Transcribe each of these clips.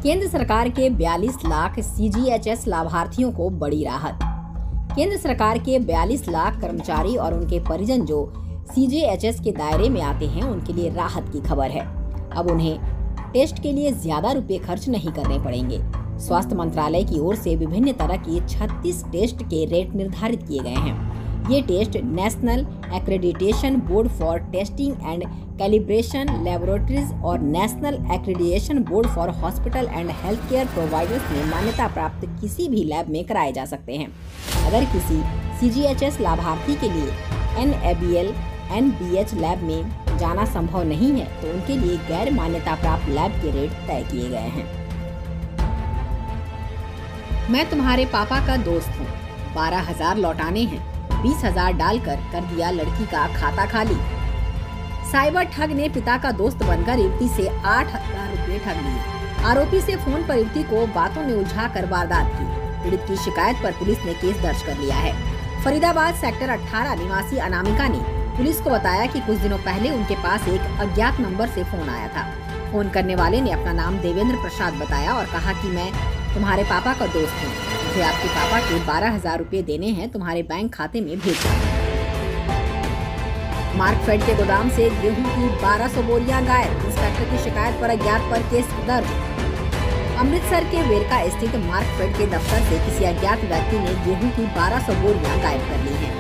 केंद्र सरकार के 42 लाख CGHS लाभार्थियों को बड़ी राहत। केंद्र सरकार के 42 लाख कर्मचारी और उनके परिजन जो CGHS के दायरे में आते हैं, उनके लिए राहत की खबर है। अब उन्हें टेस्ट के लिए ज्यादा रुपए खर्च नहीं करने पड़ेंगे। स्वास्थ्य मंत्रालय की ओर से विभिन्न तरह के 36 टेस्ट के रेट निर्धारित किए गए हैं। ये test National Accreditation Board for Testing and Calibration Laboratories और National Accreditation Board for Hospital and Health Care Providers में मान्यता प्राप्त किसी भी लैब में कराए जा सकते हैं। अगर किसी CGHS लाभार्थी के लिए NABL NBH लैब में जाना संभव नहीं है, तो उनके लिए गैर मान्यता प्राप्त लैब के रेट तय किए गए हैं। मैं तुम्हारे पापा का दोस्त हूँ, 12,000 लौटाने हैं, 20,000 डालकर कर दिया लड़की का खाता खाली। साइबर ठग ने पिता का दोस्त बनकर युवती से 8,000 रुपए ठग लिए। आरोपी से फोन पर युवती को बातों में उलझाकर वारदात की। पीड़ित की शिकायत पर पुलिस ने केस दर्ज कर लिया है। फरीदाबाद सेक्टर 18 निवासी अनामिका ने पुलिस को बताया कि कुछ दिनों पहले उनके पास एक अज्ञात नंबर से फोन आया था। फोन करने वाले ने अपना नाम देवेंद्र प्रसाद बताया और कहा कि मैं तुम्हारे पापा का दोस्त हूँ, मुझे आपके पापा के 12,000 रुपए देने हैं, तुम्हारे बैंक खाते में भेज दो। मार्कफेड के गोदाम से गेहूं की 1200 बोरियां गायब। इंस्पेक्टर की शिकायत पर अज्ञात पर केस दर्ज। अमृतसर के वेरका स्थित मार्कफेड के दफ्तर से किसी अज्ञात व्यक्ति ने गेहूं की 1200 बोरियां गायब कर ली हैं।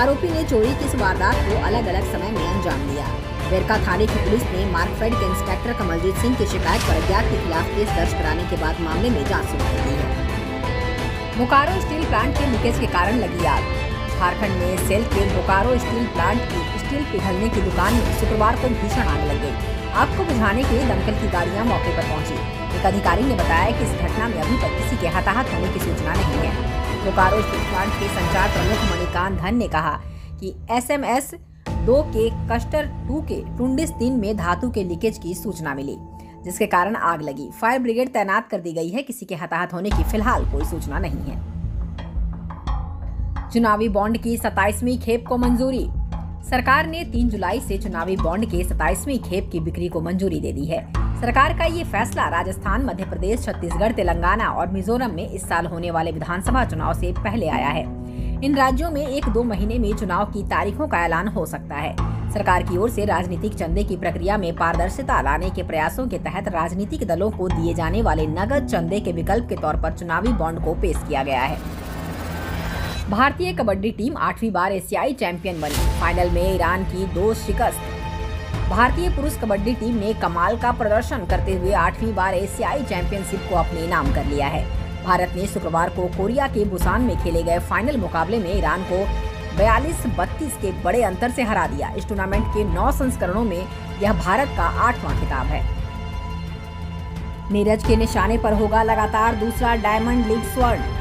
आरोपी ने चोरी की इस वारदात को अलग अलग समय में अंजाम दिया। वेरका थाने की पुलिस ने मार्कफेड के इंस्पेक्टर कमलजीत सिंह की शिकायत पर अज्ञात के खिलाफ केस दर्ज कराने के बाद मामले में जांच शुरू कर दी है। बोकारो स्टील प्लांट के लीकेज के कारण लगी आग। झारखंड में सेल के बोकारो स्टील प्लांट की स्टील पिघलने की दुकान में शुक्रवार को भीषण आग लग गई। आग को बुझाने के लिए दमकल की गाड़ियां मौके पर पहुंची। एक अधिकारी ने बताया कि इस घटना में अभी तक किसी के हताहत होने की सूचना नहीं है। बोकारो स्टील प्लांट के संचार प्रमुख मणिकांत धन ने कहा कि SMS 2 के कस्टर 2 के टुंडिस 3 में धातु के लीकेज की सूचना मिली, जिसके कारण आग लगी। फायर ब्रिगेड तैनात कर दी गई है। किसी के हताहत होने की फिलहाल कोई सूचना नहीं है। चुनावी बॉन्ड की 27वीं खेप को मंजूरी। सरकार ने 3 जुलाई से चुनावी बॉन्ड के 27वीं खेप की बिक्री को मंजूरी दे दी है। सरकार का ये फैसला राजस्थान, मध्य प्रदेश, छत्तीसगढ़, तेलंगाना और मिजोरम में इस साल होने वाले विधानसभा चुनाव से पहले आया है। इन राज्यों में 1-2 महीने में चुनाव की तारीखों का ऐलान हो सकता है। सरकार की ओर से राजनीतिक चंदे की प्रक्रिया में पारदर्शिता लाने के प्रयासों के तहत राजनीतिक दलों को दिए जाने वाले नगद चंदे के विकल्प के तौर पर चुनावी बॉन्ड को पेश किया गया है। भारतीय कबड्डी टीम 8वीं बार एशियाई चैंपियन बनी। फाइनल में ईरान की 2 शिकस्त। भारतीय पुरुष कबड्डी टीम ने कमाल का प्रदर्शन करते हुए 8वीं बार एशियाई चैंपियनशिप को अपने नाम कर लिया है। भारत ने शुक्रवार को कोरिया के बुसान में खेले गए फाइनल मुकाबले में ईरान को 42-32 के बड़े अंतर से हरा दिया। इस टूर्नामेंट के 9 संस्करणों में यह भारत का 8वां खिताब है। नीरज के निशाने पर होगा लगातार दूसरा डायमंड लीग स्वर्ण।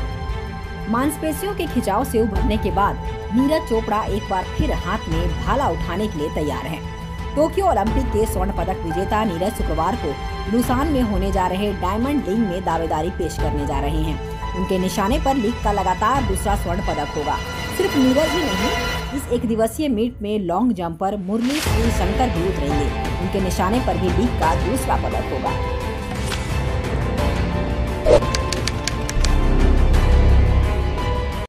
मांसपेशियों के खिंचाव से उभरने के बाद नीरज चोपड़ा एक बार फिर हाथ में भाला उठाने के लिए तैयार हैं। टोक्यो ओलंपिक के स्वर्ण पदक विजेता नीरज शुक्रवार को बुसान में होने जा रहे डायमंड लीग में दावेदारी पेश करने जा रहे हैं। उनके निशाने पर लीग का लगातार दूसरा स्वर्ण पदक होगा। सिर्फ नीरज ही नहीं, इस 1 दिवसीय मीट में लॉन्ग जंपर मुरली श्री शंकर भी उतरेंगे। उनके निशाने पर भी लीग का दूसरा पदक होगा।